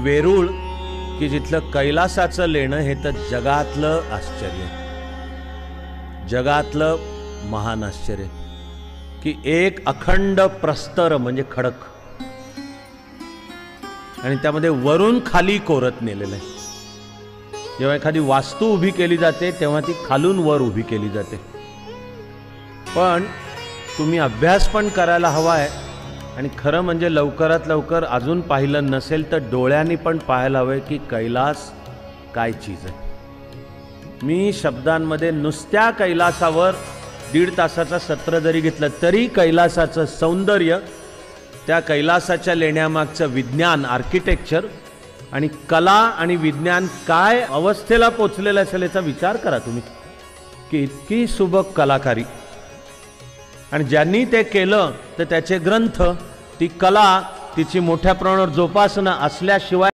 वेरूळ की जिथलं कैलासाचं लेणं हे तर जगातलं आश्चर्य, जगातलं महान आश्चर्य की एक अखंड प्रस्तर म्हणजे खडक आणि त्यामध्ये वरून खाली कोरत नेलेलं आहे। जेव्हा एखादी वास्तू उभी केली जाते तेव्हा ती खालून वर उभी केली जाते। पण तुम्ही अभ्यास पण करायला हवा आहे आणि खरं म्हणजे लवकरात लवकर अजून पाहिलं नसेल तर डोळ्यांनी पण पाहायला हवं की कैलास काय चीज आहे। मी शब्दांमध्ये नुसत्या कैलासावर 1.5 तासाचं सत्र जरी घेतलं तरी कैलासाचं सौंदर्य, त्या कैलासाच्या लेण्यामागचं विज्ञान, आर्किटेक्चर आणि कला आणि विज्ञान काय अवस्थेला पोचलेलं असेल याचा विचार करा तुम्ही की इतकी सुबक कलाकारी। आणि ज्यांनी ते केलं तर त्याचे ग्रंथ, ती कला, तिची मोठ्या प्रमाणावर जोपासना असल्याशिवाय